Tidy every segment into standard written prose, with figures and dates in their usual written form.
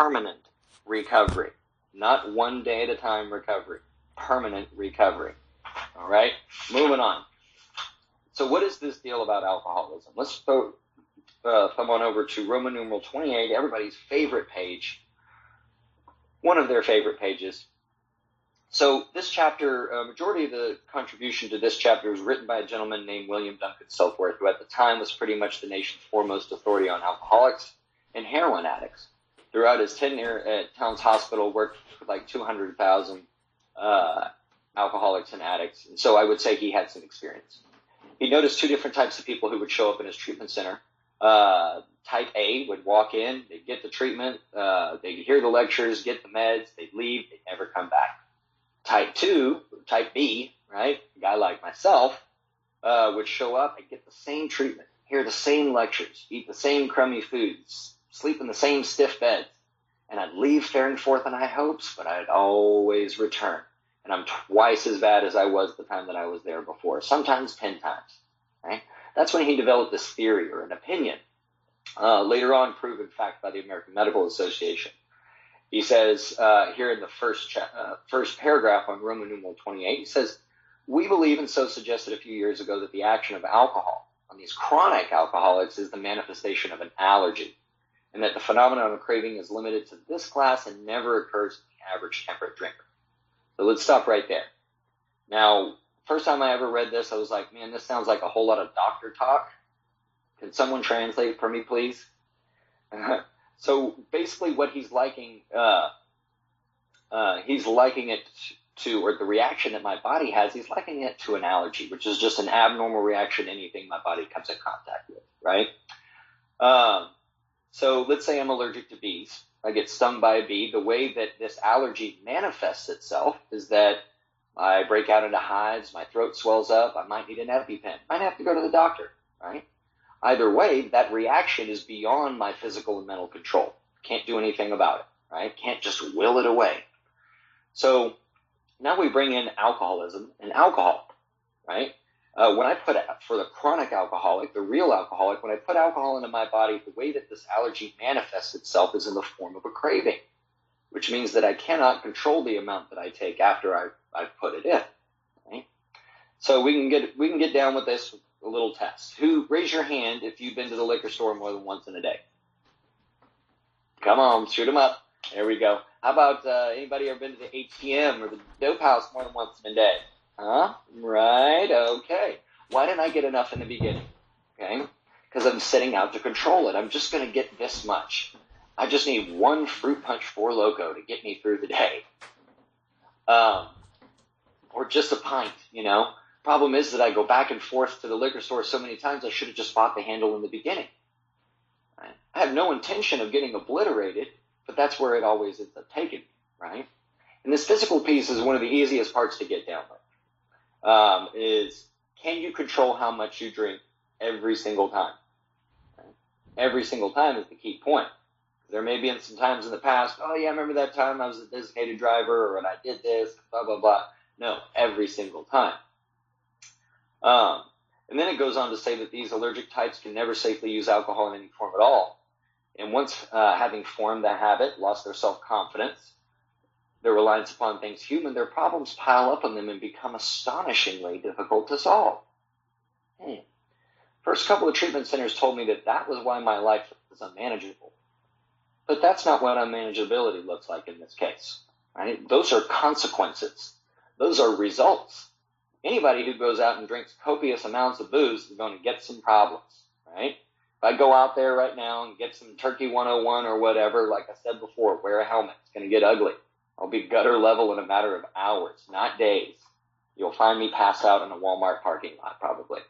permanent recovery, not one day at a time recovery, permanent recovery. All right, moving on. So what is this deal about alcoholism? Let's thumb on over to Roman numeral 28, everybody's favorite page, one of their favorite pages. So this chapter, majority of the contribution to this chapter was written by a gentleman named William Duncan Silkworth, who at the time was pretty much the nation's foremost authority on alcoholics and heroin addicts. Throughout his tenure at Towns Hospital, worked with like 200,000 alcoholics and addicts, and so I would say he had some experience. He noticed two different types of people who would show up in his treatment center. Type A would walk in, they'd get the treatment, they'd hear the lectures, get the meds, they'd leave, they'd never come back. Type B, right, a guy like myself, would show up and get the same treatment, hear the same lectures, eat the same crummy foods, sleep in the same stiff beds, and I'd leave faring forth in high hopes, but I'd always return. And I'm twice as bad as I was the time that I was there before, sometimes 10 times, right? That's when he developed this theory or an opinion, later on proven fact by the American Medical Association. He says here in the first paragraph on Roman numeral 28, he says, we believe, and so suggested a few years ago, that the action of alcohol on these chronic alcoholics is the manifestation of an allergy, and that the phenomenon of craving is limited to this class and never occurs in the average temperate drinker. So let's stop right there. Now, first time I ever read this, I was like, man, this sounds like a whole lot of doctor talk. Can someone translate for me, please? So basically what he's liking it to, or the reaction that my body has, he's liking it to an allergy, which is just an abnormal reaction to anything my body comes in contact with, right? So let's say I'm allergic to bees. I get stung by a bee. The way that this allergy manifests itself is that I break out into hives, my throat swells up, I might need an EpiPen, might have to go to the doctor, right? Either way, that reaction is beyond my physical and mental control. Can't do anything about it, right? Can't just will it away. So now we bring in alcoholism and alcohol, right? When I put, for the chronic alcoholic, the real alcoholic, when I put alcohol into my body, the way that this allergy manifests itself is in the form of a craving, which means that I cannot control the amount that I take after I've put it in. Right? So we can get down with this with a little test. Raise your hand if you've been to the liquor store more than once in a day? Come on, shoot them up. There we go. How about anybody ever been to the ATM or the dope house more than once in a day? Huh? Right, okay. Why didn't I get enough in the beginning? Okay? Because I'm setting out to control it. I'm just going to get this much. I just need one Fruit Punch 4 Loco to get me through the day. Or just a pint, you know. Problem is that I go back and forth to the liquor store so many times I should have just bought the handle in the beginning. Right? I have no intention of getting obliterated, but that's where it always ends up taking me, right? And this physical piece is one of the easiest parts to get down with. Is can you control how much you drink every single time? Right? Every single time is the key point. There may be some times in the past, oh yeah, I remember that time I was a designated driver or when I did this, blah, blah, blah. No, every single time. And then it goes on to say that these allergic types can never safely use alcohol in any form at all. And once having formed that habit, lost their self-confidence, their reliance upon things human, their problems pile up on them and become astonishingly difficult to solve. First couple of treatment centers told me that was why my life was unmanageable. But that's not what unmanageability looks like in this case. Right? Those are consequences. Those are results. Anybody who goes out and drinks copious amounts of booze is going to get some problems. Right? If I go out there right now and get some Turkey 101 or whatever, like I said before, wear a helmet. It's going to get ugly. I'll be gutter level in a matter of hours, not days. You'll find me passed out in a Walmart parking lot, probably.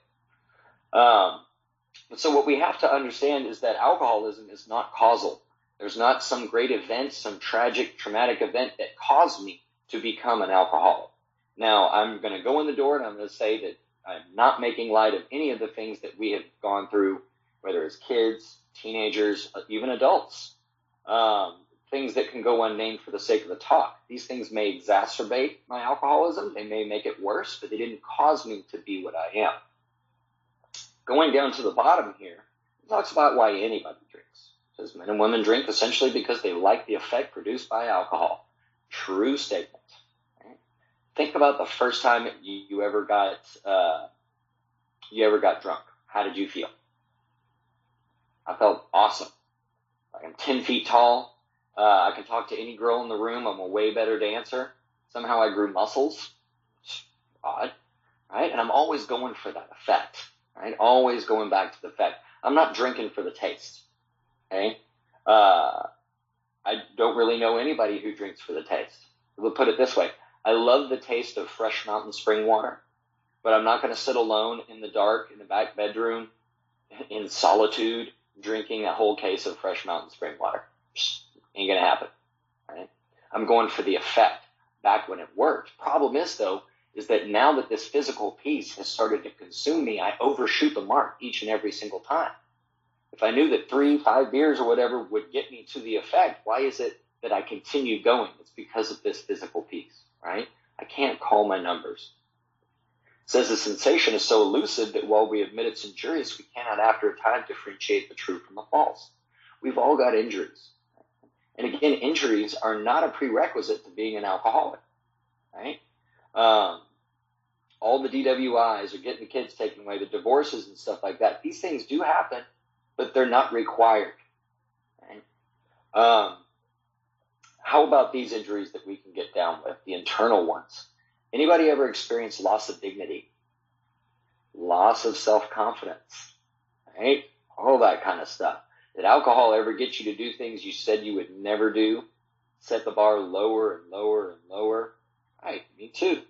So what we have to understand is that alcoholism is not causal. There's not some great event, some tragic, traumatic event that caused me to become an alcoholic. Now, I'm going to go in the door and I'm going to say that I'm not making light of any of the things that we have gone through, whether it's kids, teenagers, even adults. Things that can go unnamed for the sake of the talk. These things may exacerbate my alcoholism. They may make it worse, but they didn't cause me to be what I am. Going down to the bottom here, it talks about why anybody drinks. Because men and women drink essentially because they like the effect produced by alcohol. True statement. Right? Think about the first time you ever got drunk. How did you feel? I felt awesome. Like I'm 10 feet tall. I can talk to any girl in the room. I'm a way better dancer. Somehow I grew muscles. It's odd, right? And I'm always going for that effect, right? Always going back to the effect. I'm not drinking for the taste, okay? I don't really know anybody who drinks for the taste. We'll put it this way. I love the taste of fresh mountain spring water, but I'm not going to sit alone in the dark in the back bedroom in solitude drinking a whole case of fresh mountain spring water. Ain't going to happen, right? I'm going for the effect back when it worked. Problem is, though, is that now that this physical piece has started to consume me, I overshoot the mark each and every single time. If I knew that 3-5 beers or whatever would get me to the effect, why is it that I continue going? It's because of this physical piece, right? I can't call my numbers. It says the sensation is so elusive that while we admit it's injurious, we cannot after a time differentiate the true from the false. We've all got injuries. And again, injuries are not a prerequisite to being an alcoholic, right? All the DWIs or getting the kids taken away, the divorces and stuff like that, these things do happen, but they're not required. Right? How about these injuries that we can get down with, the internal ones? Anybody ever experienced loss of dignity? Loss of self-confidence? Right? All that kind of stuff. Did alcohol ever get you to do things you said you would never do? Set the bar lower and lower and lower? Right, me too.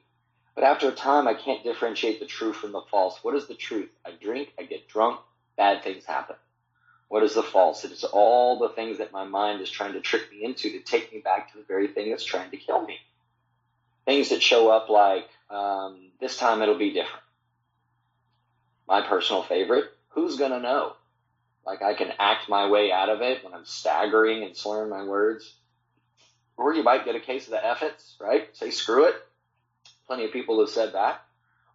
But after a time, I can't differentiate the true from the false. What is the truth? I drink, I get drunk, bad things happen. What is the false? It is all the things that my mind is trying to trick me into to take me back to the very thing that's trying to kill me. Things that show up like, this time it'll be different. My personal favorite, who's gonna know? Like I can act my way out of it when I'm staggering and slurring my words. Or you might get a case of the F-its, right? Say screw it. Plenty of people have said that.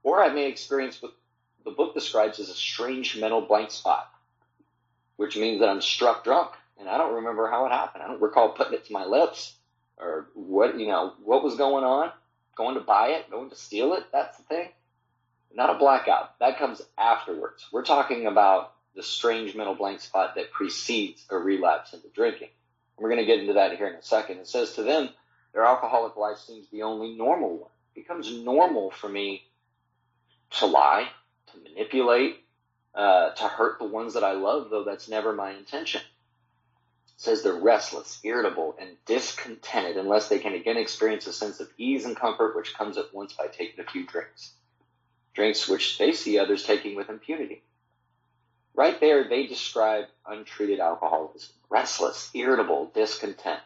Or I may experience what the book describes as a strange mental blank spot, which means that I'm struck drunk and I don't remember how it happened. I don't recall putting it to my lips or what was going on, going to buy it, going to steal it. That's the thing. Not a blackout. That comes afterwards. We're talking about the strange mental blank spot that precedes a relapse into drinking. And we're going to get into that here in a second. It says to them, their alcoholic life seems the only normal one. It becomes normal for me to lie, to manipulate, to hurt the ones that I love, though that's never my intention. It says they're restless, irritable, and discontented unless they can again experience a sense of ease and comfort which comes at once by taking a few drinks. Drinks which they see others taking with impunity. Right there, they describe untreated alcoholism. Restless, irritable, discontent.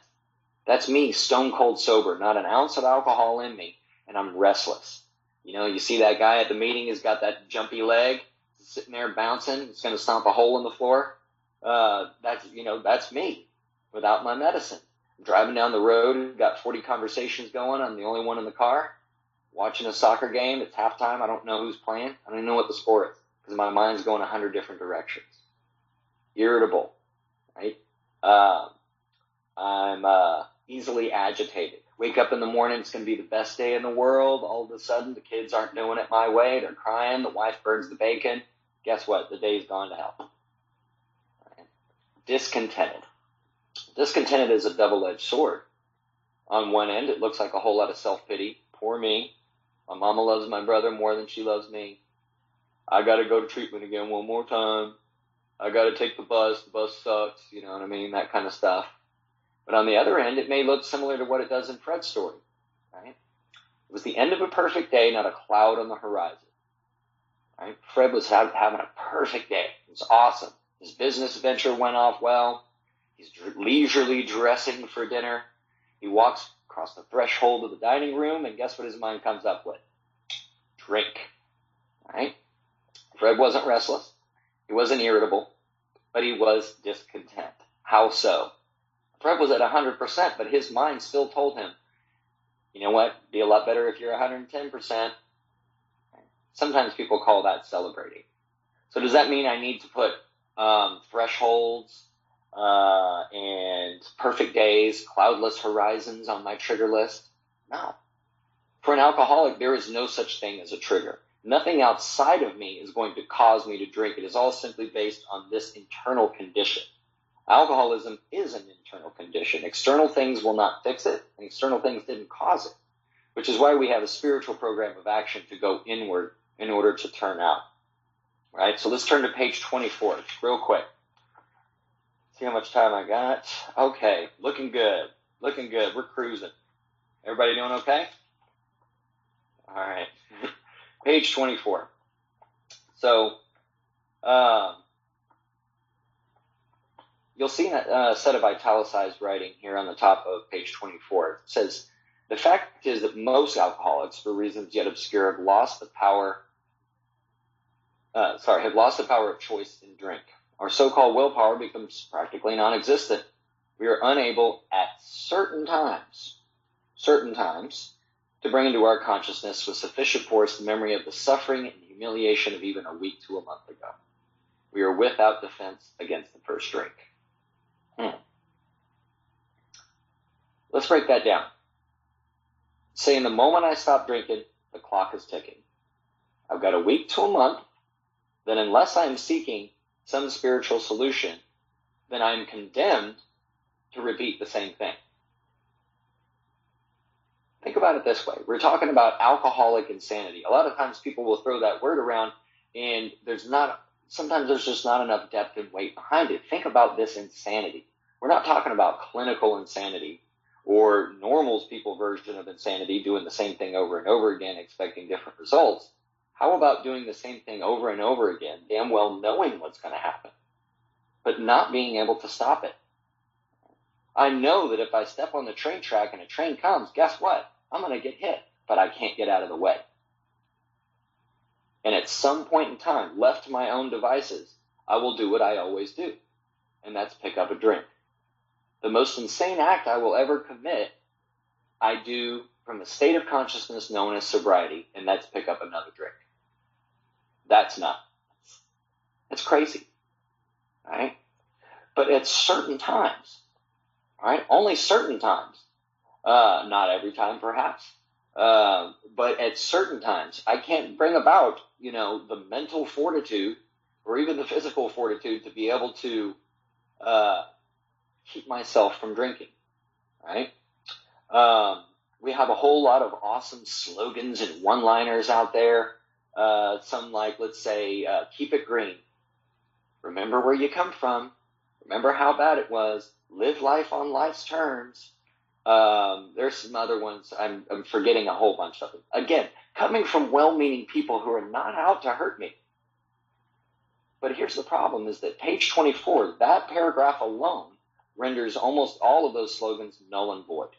That's me, stone cold sober, not an ounce of alcohol in me, and I'm restless. You know, you see that guy at the meeting who's got that jumpy leg, sitting there bouncing, he's going to stomp a hole in the floor. That's me, without my medicine. I'm driving down the road, got 40 conversations going, I'm the only one in the car, watching a soccer game, it's halftime, I don't know who's playing, I don't even know what the score is. Because my mind's going 100 different directions. Irritable, right? I'm easily agitated. Wake up in the morning, it's going to be the best day in the world. All of a sudden, the kids aren't doing it my way. They're crying. The wife burns the bacon. Guess what? The day's gone to hell. Right? Discontented. Discontented is a double-edged sword. On one end, it looks like a whole lot of self-pity. Poor me. My mama loves my brother more than she loves me. I got to go to treatment again one more time. I got to take the bus sucks, you know what I mean, that kind of stuff. But on the other end, it may look similar to what it does in Fred's story, right? It was the end of a perfect day, not a cloud on the horizon, right? Fred was having a perfect day. It was awesome. His business venture went off well. He's leisurely dressing for dinner. He walks across the threshold of the dining room, and guess what his mind comes up with? Drink, right? Fred wasn't restless, he wasn't irritable, but he was discontent. How so? Fred was at 100%, but his mind still told him, you know what, be a lot better if you're 110%. Sometimes people call that celebrating. So does that mean I need to put thresholds and perfect days, cloudless horizons on my trigger list. No. For an alcoholic, there is no such thing as a trigger. Nothing outside of me is going to cause me to drink. It is all simply based on this internal condition. Alcoholism is an internal condition. External things will not fix it, and external things didn't cause it, which is why we have a spiritual program of action to go inward in order to turn out. Right? So let's turn to page 24 real quick. See how much time I got. Okay, looking good. Looking good. We're cruising. Everybody doing okay? All right. Page 24. So, you'll see a set of italicized writing here on the top of page 24. It says, the fact is that most alcoholics, for reasons yet obscure, have lost the power of choice in drink. Our so-called willpower becomes practically non-existent. We are unable at certain times, to bring into our consciousness with sufficient force the memory of the suffering and humiliation of even a week to a month ago. We are without defense against the first drink. Let's break that down. Saying the moment I stop drinking, the clock is ticking. I've got a week to a month, then unless I'm seeking some spiritual solution, then I'm condemned to repeat the same thing. Think about it this way. We're talking about alcoholic insanity. A lot of times people will throw that word around, and sometimes there's just not enough depth and weight behind it. Think about this insanity. We're not talking about clinical insanity or normal people version of insanity, doing the same thing over and over again, expecting different results. How about doing the same thing over and over again, damn well knowing what's going to happen, but not being able to stop it? I know that if I step on the train track and a train comes, guess what? I'm going to get hit, but I can't get out of the way. And at some point in time, left to my own devices, I will do what I always do, and that's pick up a drink. The most insane act I will ever commit, I do from a state of consciousness known as sobriety, and that's pick up another drink. That's nuts. It's crazy, right? But at certain times, right? Only certain times, not every time perhaps, but at certain times, I can't bring about, the mental fortitude or even the physical fortitude to be able to keep myself from drinking, right? We have a whole lot of awesome slogans and one-liners out there. Some like, let's say, keep it green. Remember where you come from. Remember how bad it was. Live life on life's terms. There's some other ones. I'm forgetting a whole bunch of them. Again, coming from well-meaning people who are not out to hurt me. But here's the problem, is that page 24, that paragraph alone renders almost all of those slogans null and void.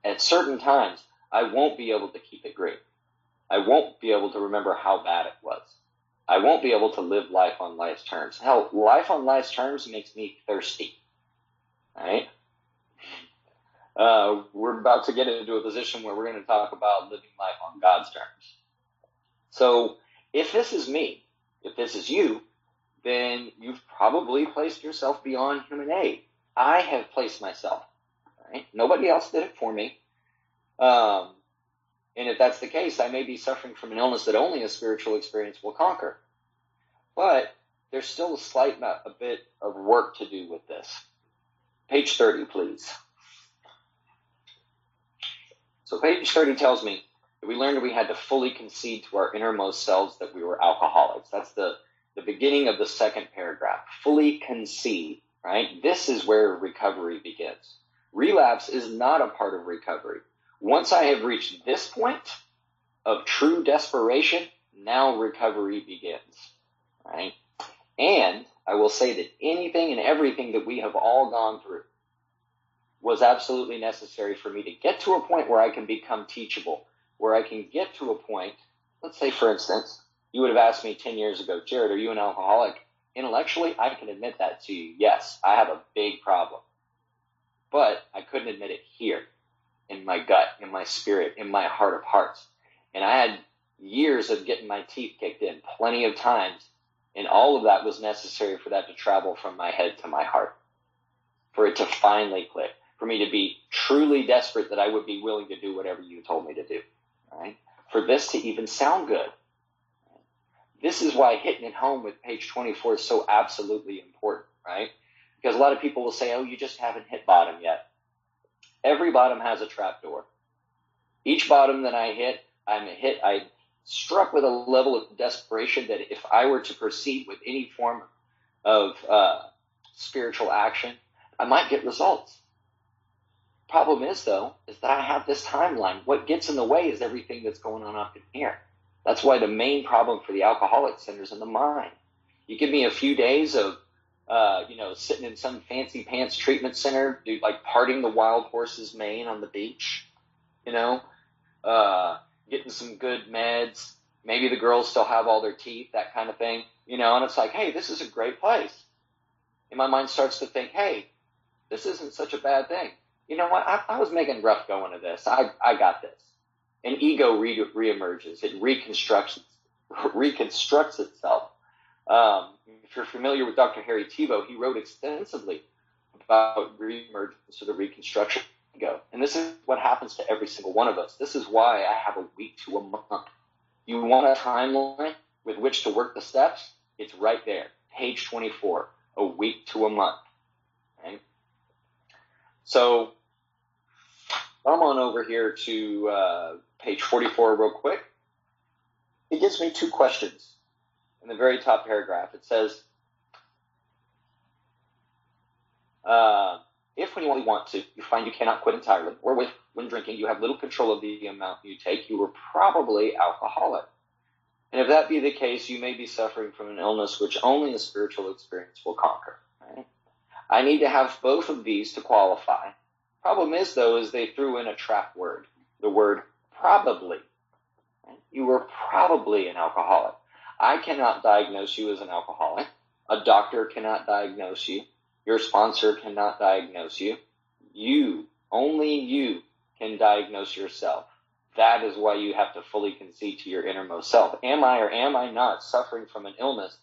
At certain times, I won't be able to keep it green. I won't be able to remember how bad it was. I won't be able to live life on life's terms. Hell, life on life's terms makes me thirsty. Right? We're about to get into a position where we're going to talk about living life on God's terms. So if this is me, if this is you, then you've probably placed yourself beyond human aid. I have placed myself. Right? Nobody else did it for me. And if that's the case, I may be suffering from an illness that only a spiritual experience will conquer. But there's still a bit of work to do with this. Page 30, please. So page 30 tells me that we learned that we had to fully concede to our innermost selves that we were alcoholics. That's the beginning of the second paragraph. Fully concede, right? This is where recovery begins. Relapse is not a part of recovery. Once I have reached this point of true desperation, now recovery begins, right? And I will say that anything and everything that we have all gone through was absolutely necessary for me to get to a point where I can become teachable, where I can get to a point, let's say, for instance, you would have asked me 10 years ago, Jerad, are you an alcoholic? Intellectually, I can admit that to you. Yes, I have a big problem. But I couldn't admit it here, in my gut, in my spirit, in my heart of hearts. And I had years of getting my teeth kicked in plenty of times, and all of that was necessary for that to travel from my head to my heart. for it to finally click, for me to be truly desperate that I would be willing to do whatever you told me to do, right? For this to even sound good. This is why hitting it home with page 24 is so absolutely important, right? Because a lot of people will say, oh, you just haven't hit bottom yet. Every bottom has a trapdoor. Each bottom that I struck with a level of desperation that if I were to proceed with any form of spiritual action, I might get results. Problem is, though, is that I have this timeline. What gets in the way is everything that's going on up in here. That's why the main problem for the alcoholic centers in the mind. You give me a few days of, sitting in some fancy pants treatment center, like parting the wild horse's mane on the beach, getting some good meds. Maybe the girls still have all their teeth, that kind of thing, and it's like, hey, this is a great place. And my mind starts to think, hey, this isn't such a bad thing. You know what? I was making rough going to this. I got this. And ego reemerges. It reconstructs itself. If you're familiar with Dr. Harry Tiebout, he wrote extensively about reemergence or the reconstruction of ego. And this is what happens to every single one of us. This is why I have a week to a month. You want a timeline with which to work the steps? It's right there. Page 24, a week to a month. Okay? So come on over here to page 44 real quick. It gives me two questions. In the very top paragraph, it says, if when you only want to, you find you cannot quit entirely, or when drinking you have little control of the amount you take, you are probably alcoholic. And if that be the case, you may be suffering from an illness which only a spiritual experience will conquer. Right? I need to have both of these to qualify. Problem is, though, is they threw in a trap word, the word probably. Right? You were probably an alcoholic. I cannot diagnose you as an alcoholic. A doctor cannot diagnose you. Your sponsor cannot diagnose you. Only you can diagnose yourself. That is why you have to fully concede to your innermost self. Am I or am I not suffering from an illness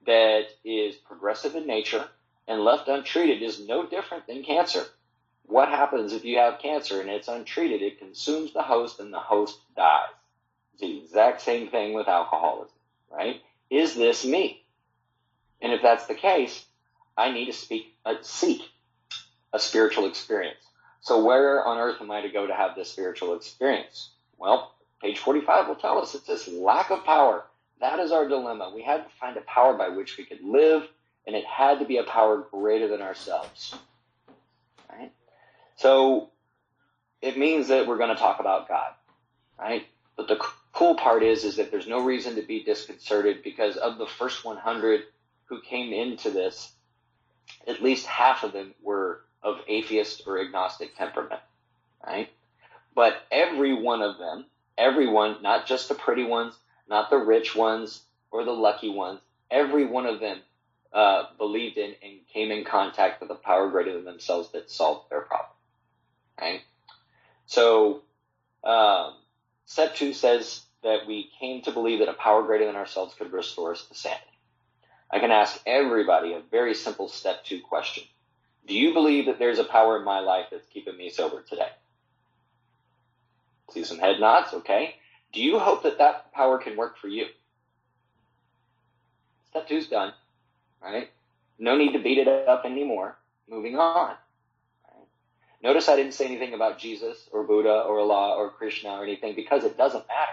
that is progressive in nature and left untreated is no different than cancer? What happens if you have cancer and it's untreated? It consumes the host and the host dies. It's the exact same thing with alcoholism, right? Is this me? And if that's the case, I need to seek a spiritual experience. So where on earth am I to go to have this spiritual experience? Well, page 45 will tell us it's this lack of power. That is our dilemma. We had to find a power by which we could live, and it had to be a power greater than ourselves. Right? So it means that we're going to talk about God, right? But the cool part is that there's no reason to be disconcerted, because of the first 100 who came into this, at least half of them were of atheist or agnostic temperament, right? But every one of them, everyone, not just the pretty ones, not the rich ones or the lucky ones, every one of them believed in and came in contact with a power greater than themselves that solved their problem, right? So step 2 says that we came to believe that a power greater than ourselves could restore us to sanity. I can ask everybody a very simple step 2 question. Do you believe that there's a power in my life that's keeping me sober today? See some head nods, okay. Do you hope that that power can work for you? Step 2's done, right? No need to beat it up anymore. Moving on. Right? Notice I didn't say anything about Jesus or Buddha or Allah or Krishna or anything, because it doesn't matter.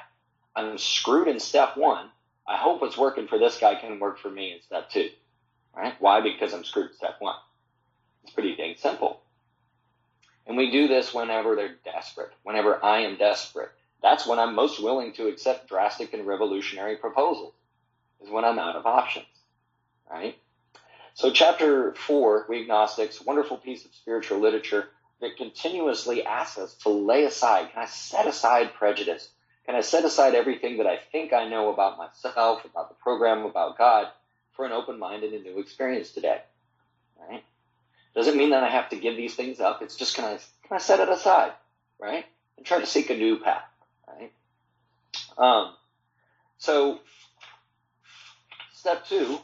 I'm screwed in step 1. I hope what's working for this guy can work for me in step 2. Right? Why? Because I'm screwed in step 1. It's pretty dang simple. And we do this whenever they're desperate, whenever I am desperate. That's when I'm most willing to accept drastic and revolutionary proposals, is when I'm out of options, right? So chapter 4, we agnostics, wonderful piece of spiritual literature that continuously asks us to lay aside. Can I set aside prejudice? Can I set aside everything that I think I know about myself, about the program, about God, for an open mind and a new experience today, right? Doesn't mean that I have to give these things up. It's just, can I set it aside, right? And try to seek a new path, right? So step 2,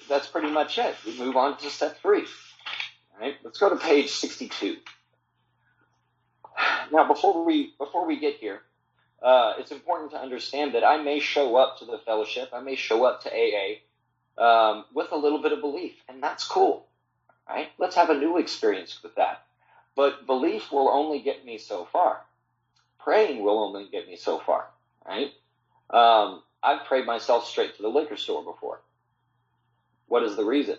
that's pretty much it. We move on to step 3. All right, let's go to page 62. Now, before we get here, it's important to understand that I may show up to the fellowship, I may show up to AA with a little bit of belief, and that's cool. Right? Let's have a new experience with that. But belief will only get me so far. Praying will only get me so far. Right? I've prayed myself straight to the liquor store before. What is the reason?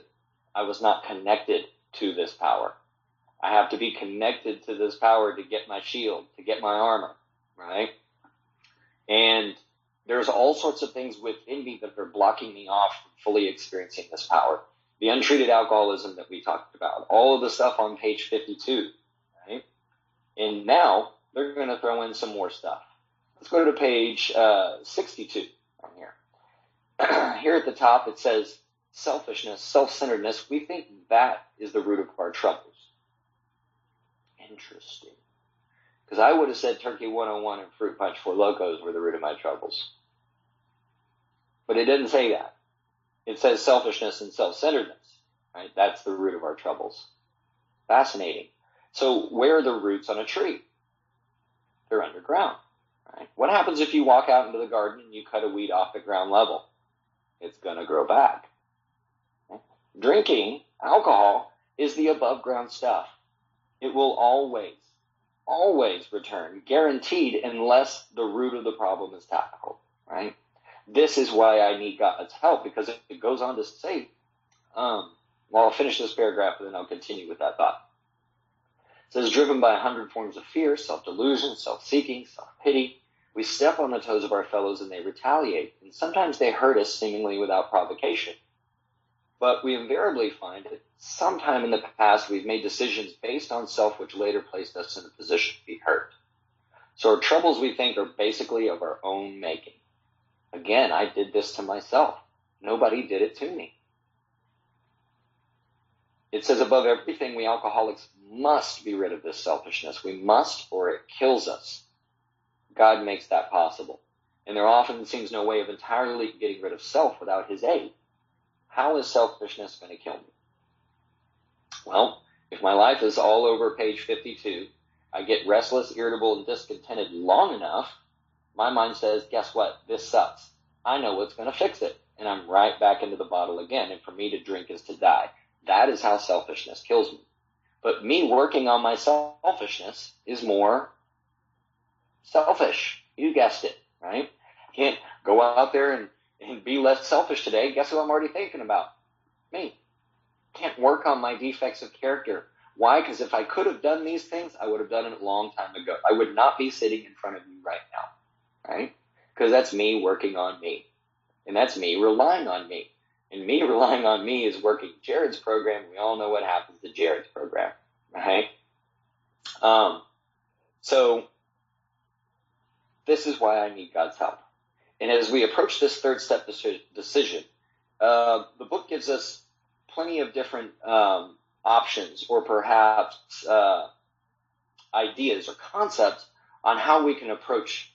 I was not connected to this power. I have to be connected to this power to get my shield, to get my armor, right? And there's all sorts of things within me that are blocking me off from fully experiencing this power. The untreated alcoholism that we talked about, all of the stuff on page 52, right? And now they're going to throw in some more stuff. Let's go to page 62 on here. Here at the top, it says selfishness, self-centeredness. We think that is the root of our troubles. Interesting. Because I would have said Turkey 101 and Fruit Punch for Locos were the root of my troubles. But it didn't say that. It says selfishness and self-centeredness. Right? That's the root of our troubles. Fascinating. So where are the roots on a tree? They're underground. Right? What happens if you walk out into the garden and you cut a weed off at ground level? It's going to grow back. Okay? Drinking alcohol is the above ground stuff. It will always return, guaranteed, unless the root of the problem is tackled, right? This is why I need God's help, because it goes on to say, well, I'll finish this paragraph and then I'll continue with that thought. It says, driven by 100 forms of fear, self-delusion, self-seeking, self-pity, we step on the toes of our fellows and they retaliate, and sometimes they hurt us seemingly without provocation. But we invariably find that sometime in the past we've made decisions based on self which later placed us in a position to be hurt. So our troubles, we think, are basically of our own making. Again, I did this to myself. Nobody did it to me. It says above everything, we alcoholics must be rid of this selfishness. We must, or it kills us. God makes that possible. And there often seems no way of entirely getting rid of self without his aid. How is selfishness going to kill me? Well, if my life is all over page 52, I get restless, irritable, and discontented long enough, my mind says, guess what? This sucks. I know what's going to fix it. And I'm right back into the bottle again. And for me to drink is to die. That is how selfishness kills me. But me working on my selfishness is more selfish. You guessed it, right? I can't go out there and be less selfish today. Guess who I'm already thinking about? Me. Can't work on my defects of character. Why? Because if I could have done these things, I would have done it a long time ago. I would not be sitting in front of you right now, right? Because that's me working on me. And that's me relying on me. And me relying on me is working Jerrad's program. We all know what happens to Jerrad's program, right? So this is why I need God's help. And as we approach this third step decision, the book gives us plenty of different options or perhaps ideas or concepts on how we can approach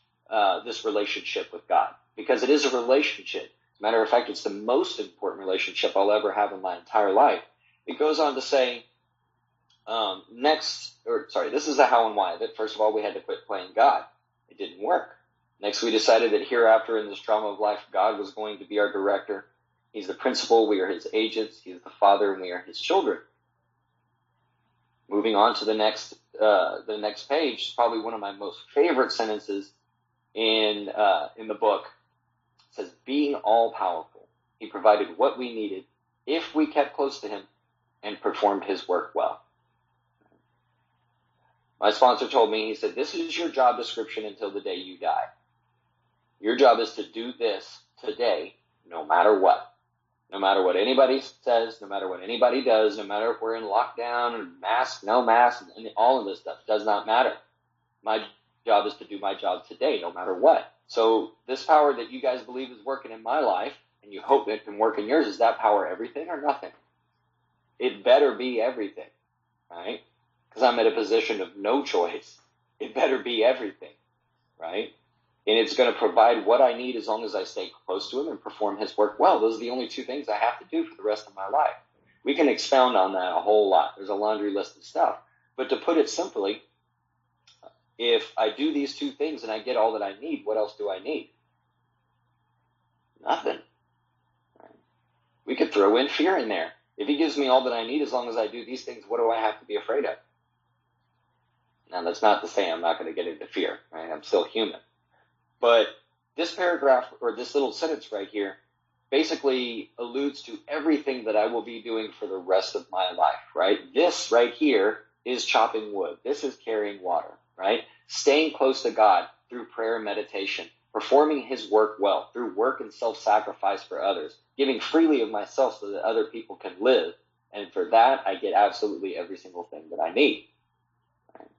this relationship with God. Because it is a relationship. As a matter of fact, it's the most important relationship I'll ever have in my entire life. It goes on to say, this is the how and why of it. First of all, we had to quit playing God. It didn't work. Next, we decided that hereafter in this drama of life, God was going to be our director. He's the principal. We are his agents. He is the father, and we are his children. Moving on to the next page, probably one of my most favorite sentences in the book. It says, being all-powerful, he provided what we needed if we kept close to him and performed his work well. My sponsor told me, he said, this is your job description until the day you die. Your job is to do this today, no matter what. No matter what anybody says, no matter what anybody does, no matter if we're in lockdown and mask, no mask, and all of this stuff does not matter. My job is to do my job today, no matter what. So this power that you guys believe is working in my life, and you hope it can work in yours, is that power everything or nothing? It better be everything, right? Because I'm at a position of no choice. It better be everything, right? And it's going to provide what I need as long as I stay close to him and perform his work well. Those are the only two things I have to do for the rest of my life. We can expound on that a whole lot. There's a laundry list of stuff. But to put it simply, if I do these two things and I get all that I need, what else do I need? Nothing. Right? We could throw in fear in there. If he gives me all that I need, as long as I do these things, what do I have to be afraid of? Now, that's not to say I'm not going to get into fear. Right? I'm still human. But this paragraph, or this little sentence right here, basically alludes to everything that I will be doing for the rest of my life, right? This right here is chopping wood. This is carrying water, right? Staying close to God through prayer and meditation, performing his work well through work and self-sacrifice for others, giving freely of myself so that other people can live. And for that, I get absolutely every single thing that I need. Right?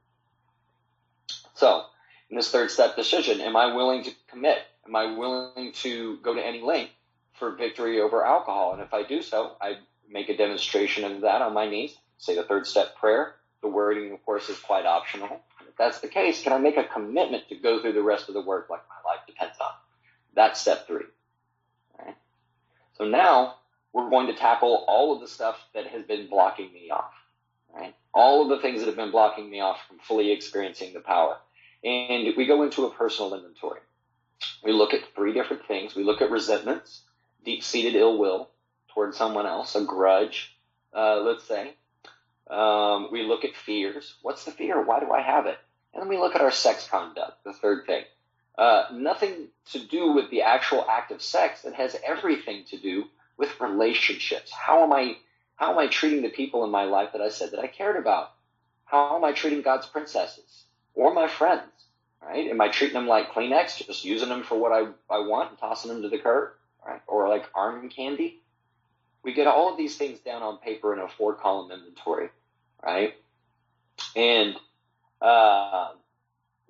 So, in this third step decision, am I willing to commit? Am I willing to go to any length for victory over alcohol? And if I do so, I make a demonstration of that on my knees, say the third step prayer. The wording, of course, is quite optional. And if that's the case, can I make a commitment to go through the rest of the work like my life depends on? That's step 3. All right? So now we're going to tackle all of the stuff that has been blocking me off. Right? All of the things that have been blocking me off from fully experiencing the power. And we go into a personal inventory. We look at 3 different things. We look at resentments, deep-seated ill will towards someone else, a grudge, let's say. We look at fears. What's the fear? Why do I have it? And then we look at our sex conduct, the third thing. Nothing to do with the actual act of sex. It has everything to do with relationships. How am I treating the people in my life that I said that I cared about? How am I treating God's princesses or my friends? Right? Am I treating them like Kleenex, just using them for what I want and tossing them to the curb? Right? Or like arm candy? We get all of these things down on paper in a 4-column inventory, right? And,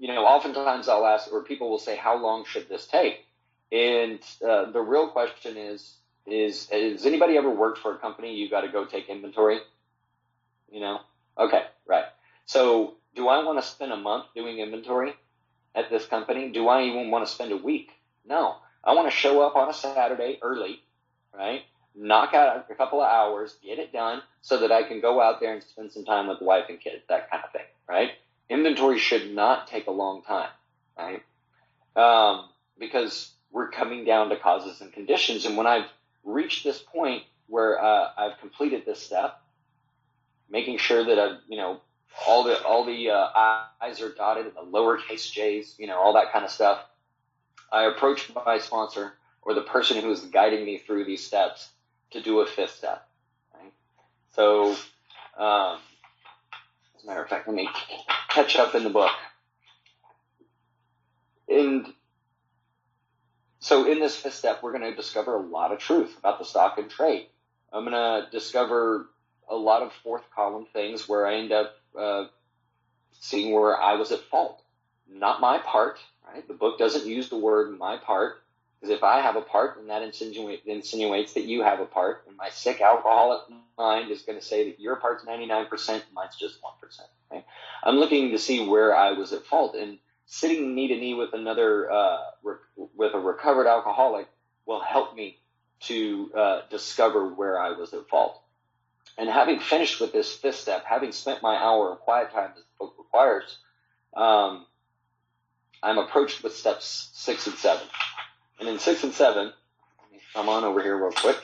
oftentimes I'll ask, or people will say, how long should this take? And the real question is has anybody ever worked for a company you got to go take inventory? Okay, right. So do I want to spend a month doing inventory at this company? Do I even want to spend a week? No. I want to show up on a Saturday early, right? Knock out a couple of hours, get it done so that I can go out there and spend some time with the wife and kids, that kind of thing, right? Inventory should not take a long time, right? Because we're coming down to causes and conditions. And when I've reached this point where I've completed this step, making sure that all the I's are dotted and the lowercase J's, all that kind of stuff, I approach my sponsor or the person who is guiding me through these steps to do a 5th step. Right? So, as a matter of fact, let me catch up in the book. And so in this 5th step, we're going to discover a lot of truth about the stock and trade. I'm going to discover a lot of 4th column things where I end up seeing where I was at fault. Not my part, right? The book doesn't use the word my part, because if I have a part, then that insinuates that you have a part, and my sick alcoholic mind is going to say that your part's 99%, mine's just 1%, right? I'm looking to see where I was at fault, and sitting knee to knee with with a recovered alcoholic will help me to discover where I was at fault. And having finished with this 5th step, having spent my hour of quiet time as the book requires, I'm approached with steps 6 and 7. And in 6 and 7, let me come on over here real quick.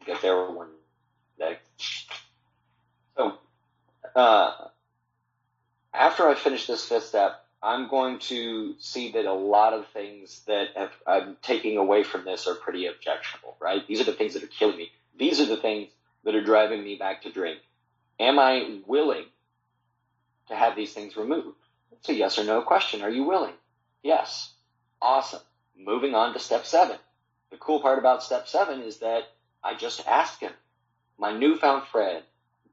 Get there one day. So, after I finish this 5th step, I'm going to see that a lot of things that I'm taking away from this are pretty objectionable, right? These are the things that are killing me. These are the things that are driving me back to drink. Am I willing to have these things removed? It's a yes or no question. Are you willing? Yes. Awesome. Moving on to step 7. The cool part about step 7 is that I just asked him, my newfound friend,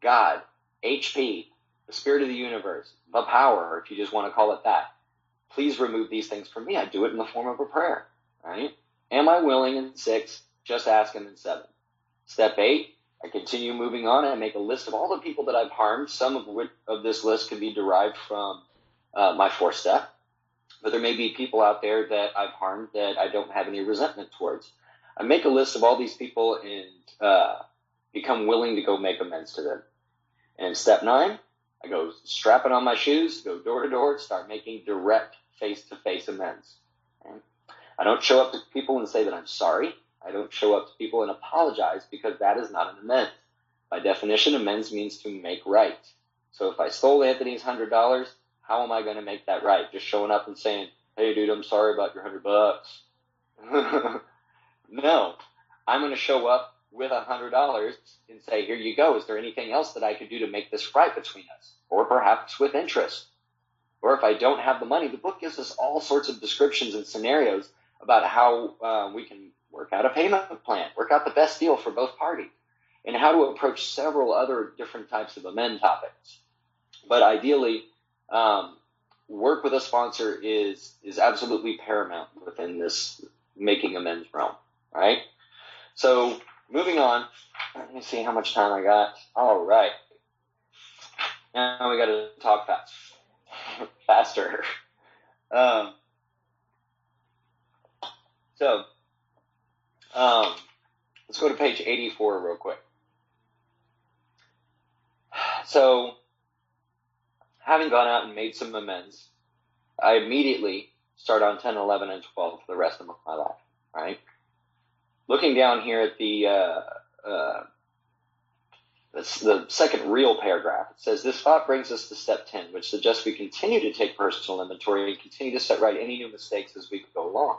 God, HP, the spirit of the universe, the power, or if you just want to call it that, please remove these things from me. I do it in the form of a prayer, right? Am I willing in 6? Just ask him in 7. Step 8, I continue moving on. I make a list of all the people that I've harmed. Some of this list can be derived from my 4th step. But there may be people out there that I've harmed that I don't have any resentment towards. I make a list of all these people and become willing to go make amends to them. And step 9, I go strapping on my shoes, go door to door, start making direct face-to-face amends. Okay? I don't show up to people and say that I'm sorry. I don't show up to people and apologize, because that is not an amends. By definition, amends means to make right. So if I stole Anthony's $100, how am I going to make that right? Just showing up and saying, hey, dude, I'm sorry about your $100. No, I'm going to show up with $100 and say, here you go. Is there anything else that I could do to make this right between us? Or perhaps with interest. Or if I don't have the money, the book gives us all sorts of descriptions and scenarios about how we can work out a payment plan, work out the best deal for both parties, and how to approach several other different types of amend topics. But ideally, work with a sponsor is absolutely paramount within this making amends realm, right? So moving on, let me see how much time I got. All right. Now we got to talk faster. Let's go to page 84 real quick. So, having gone out and made some amends, I immediately start on 10, 11, and 12 for the rest of my life, right? Looking down here at the second real paragraph, it says, this thought brings us to step 10, which suggests we continue to take personal inventory and continue to set right any new mistakes as we go along.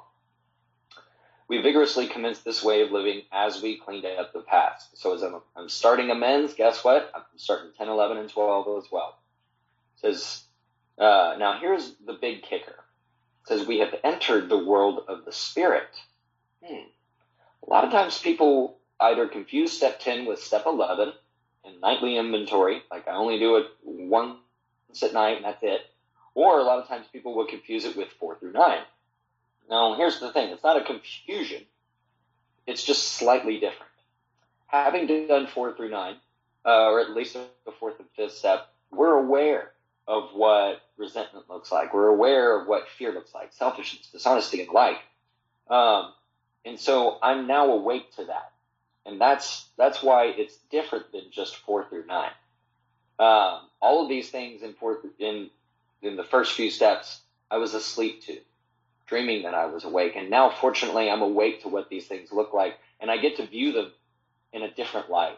We vigorously commence this way of living as we cleaned up the past. So as I'm starting amends, guess what? I'm starting 10, 11, and 12 as well. It says, now here's the big kicker. It says, we have entered the world of the Spirit. A lot of times people either confuse step 10 with step 11 and nightly inventory, like I only do it once at night and that's it. Or a lot of times people will confuse it with 4 through 9. Now, here's the thing. It's not a confusion. It's just slightly different. Having done 4 through 9, or at least the 4th and 5th step, we're aware of what resentment looks like. We're aware of what fear looks like, selfishness, dishonesty, and the like. And so I'm now awake to that. And that's why it's different than just 4 through 9. All of these things in the first few steps, I was asleep to, dreaming that I was awake. And now, fortunately, I'm awake to what these things look like, and I get to view them in a different light.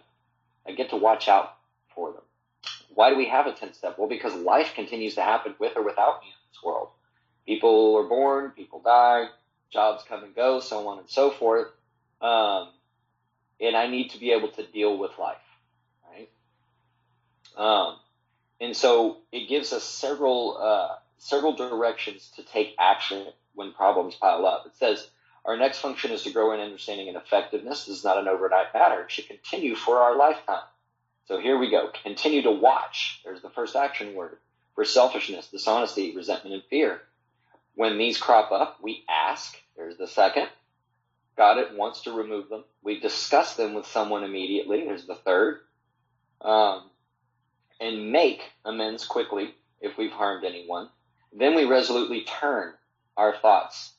I get to watch out for them. Why do we have a 10th step? Well, because life continues to happen with or without me in this world. People are born, people die, jobs come and go, so on and so forth. And I need to be able to deal with life, right? And so it gives us several directions to take action when problems pile up. It says, our next function is to grow in understanding and effectiveness. This is not an overnight matter. It should continue for our lifetime. So here we go. Continue to watch. There's the first action word. For selfishness, dishonesty, resentment, and fear. When these crop up, we ask. There's the second. God wants to remove them. We discuss them with someone immediately. There's the third. And make amends quickly if we've harmed anyone. Then we resolutely turn our thoughts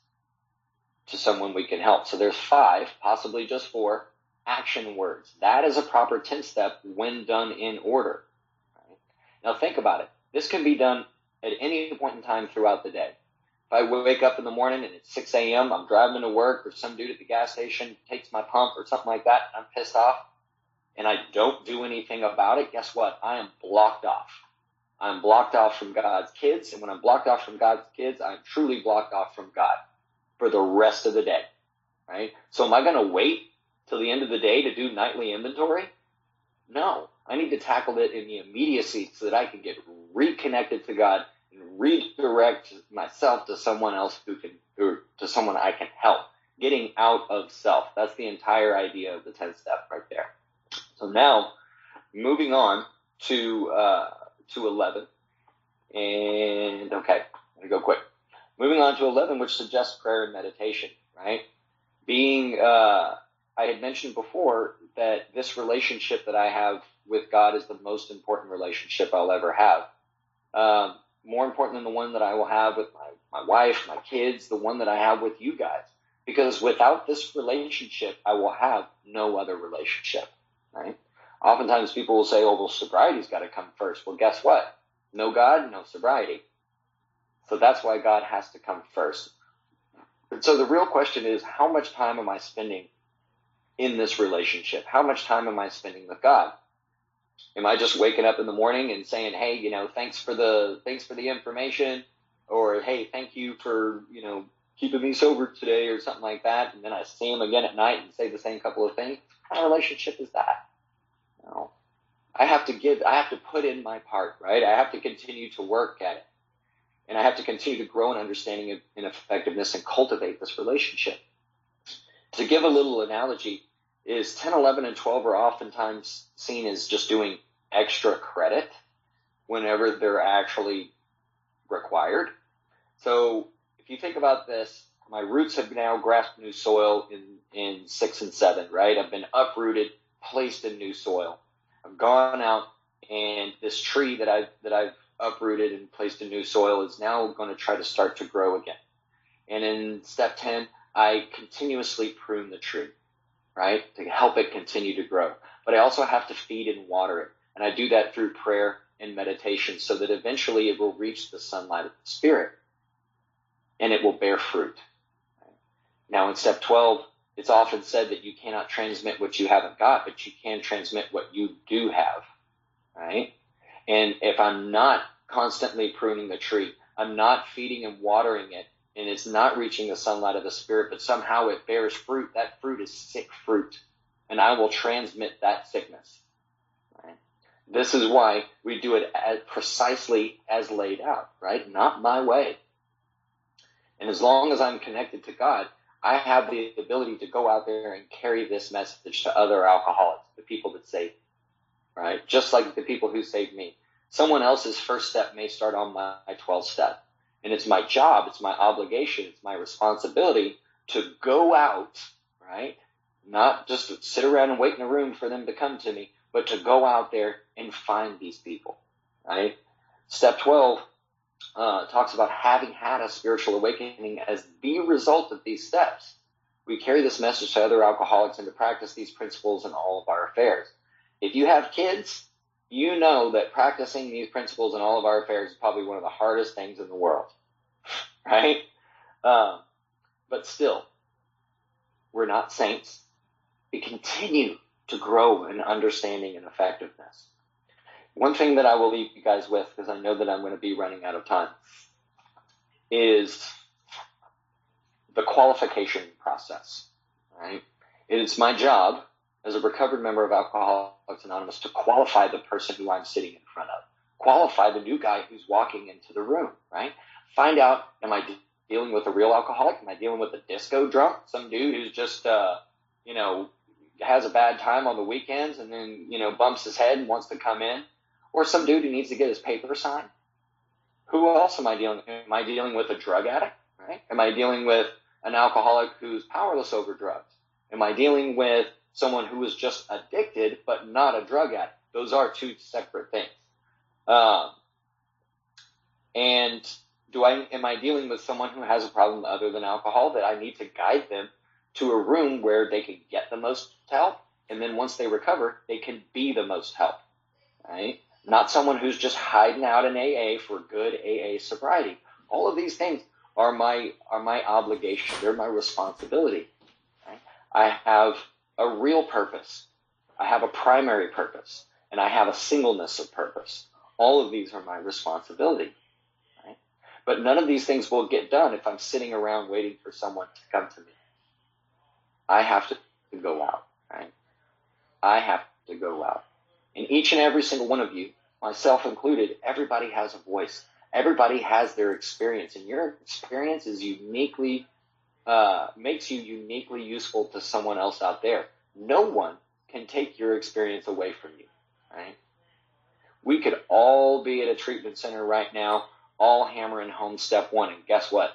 to someone we can help. So there's 5, possibly just 4, action words. That is a proper 10th step when done in order. Right? Now think about it. This can be done at any point in time throughout the day. If I wake up in the morning and it's 6 a.m., I'm driving to work, or some dude at the gas station takes my pump or something like that, and I'm pissed off, and I don't do anything about it, guess what? I am blocked off. I'm blocked off from God's kids, and when I'm blocked off from God's kids, I'm truly blocked off from God for the rest of the day, right? So am I going to wait till the end of the day to do nightly inventory? No. I need to tackle it in the immediacy so that I can get reconnected to God and redirect myself to someone else or to someone I can help. Getting out of self. That's the entire idea of the 10th step right there. So now, moving on to 11. And, okay, I'm going to go quick. Moving on to 11, which suggests prayer and meditation, right? I had mentioned before that this relationship that I have with God is the most important relationship I'll ever have. More important than the one that I will have with my my wife, my kids, the one that I have with you guys. Because without this relationship, I will have no other relationship, right? Oftentimes people will say, oh, well, sobriety's got to come first. Well, guess what? No God, no sobriety. So that's why God has to come first. And so the real question is, how much time am I spending in this relationship? How much time am I spending with God? Am I just waking up in the morning and saying, hey, thanks for the information, or hey, thank you for, keeping me sober today, or something like that, and then I see him again at night and say the same couple of things? What kind of relationship is that? I have to put in my part, right? I have to continue to work at it. And I have to continue to grow in understanding and effectiveness and cultivate this relationship. To give a little analogy, is 10, 11, and 12 are oftentimes seen as just doing extra credit whenever they're actually required. So if you think about this, my roots have now grasped new soil in 6 and 7, right? I've been uprooted, placed in new soil. I've gone out, and this tree that I've uprooted and placed in new soil is now going to try to start to grow again. And in step 10, I continuously prune the tree, right, to help it continue to grow. But I also have to feed and water it. And I do that through prayer and meditation so that eventually it will reach the sunlight of the Spirit and it will bear fruit. Now in step 12, it's often said that you cannot transmit what you haven't got, but you can transmit what you do have, right? And if I'm not constantly pruning the tree, I'm not feeding and watering it, and it's not reaching the sunlight of the Spirit, but somehow it bears fruit, that fruit is sick fruit, and I will transmit that sickness. Right? This is why we do it precisely as laid out, right? Not my way. And as long as I'm connected to God, I have the ability to go out there and carry this message to other alcoholics, the people that save me, right? Just like the people who saved me. Someone else's first step may start on my 12th step. And it's my job, it's my obligation, it's my responsibility to go out, right? Not just sit around and wait in a room for them to come to me, but to go out there and find these people, right? Step 12 talks about having had a spiritual awakening as the result of these steps. We carry this message to other alcoholics and to practice these principles in all of our affairs. If you have kids, you know that practicing these principles in all of our affairs is probably one of the hardest things in the world, right? But still, we're not saints. We continue to grow in understanding and effectiveness. One thing that I will leave you guys with, because I know that I'm going to be running out of time, is the qualification process, right? It is my job as a recovered member of Alcoholics Anonymous to qualify the person who I'm sitting in front of, qualify the new guy who's walking into the room, right? Find out, am I dealing with a real alcoholic? Am I dealing with a disco drunk? Some dude who's just, has a bad time on the weekends and then, bumps his head and wants to come in? Or some dude who needs to get his paper signed? Who else am I dealing with? Am I dealing with a drug addict, right? Am I dealing with an alcoholic who's powerless over drugs? Am I dealing with someone who is just addicted but not a drug addict? Those are two separate things. And am I dealing with someone who has a problem other than alcohol that I need to guide them to a room where they can get the most help, and then once they recover, they can be the most help, right? Not someone who's just hiding out in AA for good AA sobriety. All of these things are my obligation. They're my responsibility. Right? I have a real purpose. I have a primary purpose, and I have a singleness of purpose. All of these are my responsibility. Right? But none of these things will get done if I'm sitting around waiting for someone to come to me. I have to go out. Right? I have to go out. And each and every single one of you, myself included, everybody has a voice. Everybody has their experience, and your experience is uniquely makes you uniquely useful to someone else out there. No one can take your experience away from you, right? We could all be at a treatment center right now, all hammering home step 1, and guess what?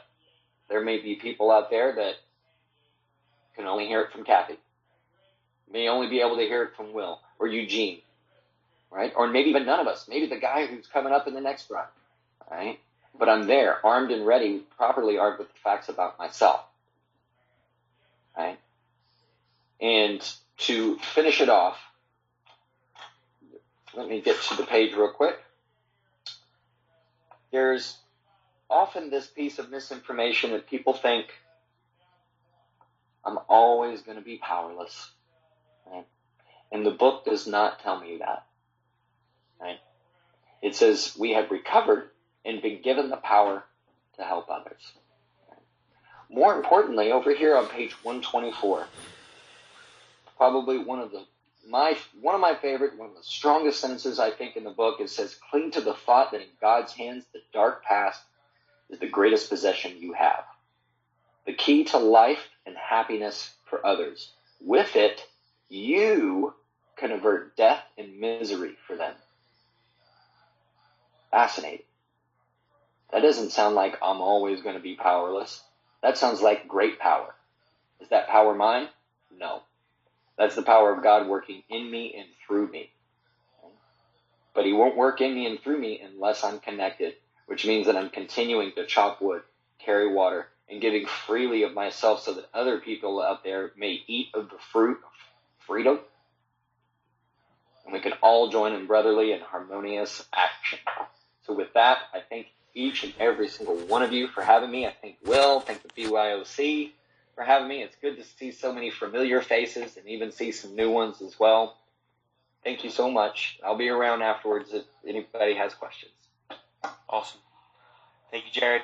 There may be people out there that can only hear it from Kathy, may only be able to hear it from Will or Eugene, right? Or maybe even none of us. Maybe the guy who's coming up in the next run, right? But I'm there, armed and ready, properly armed with the facts about myself. Right? And to finish it off, let me get to the page real quick. There's often this piece of misinformation that people think I'm always going to be powerless. Right? And the book does not tell me that. Right? It says we have recovered and been given the power to help others. Right? More importantly, over here on page 124, probably one of my favorite, one of the strongest sentences I think in the book, it says, cling to the thought that in God's hands the dark past is the greatest possession you have. The key to life and happiness for others. With it, you can avert death and misery for them. Fascinating. That doesn't sound like I'm always going to be powerless. That sounds like great power. Is that power mine? No. That's the power of God working in me and through me. But he won't work in me and through me unless I'm connected, which means that I'm continuing to chop wood, carry water, and giving freely of myself so that other people out there may eat of the fruit of freedom. And we can all join in brotherly and harmonious action. So with that, I thank each and every single one of you for having me. I thank Will, thank the BYOC for having me. It's good to see so many familiar faces and even see some new ones as well. Thank you so much. I'll be around afterwards if anybody has questions. Awesome. Thank you, Jerad.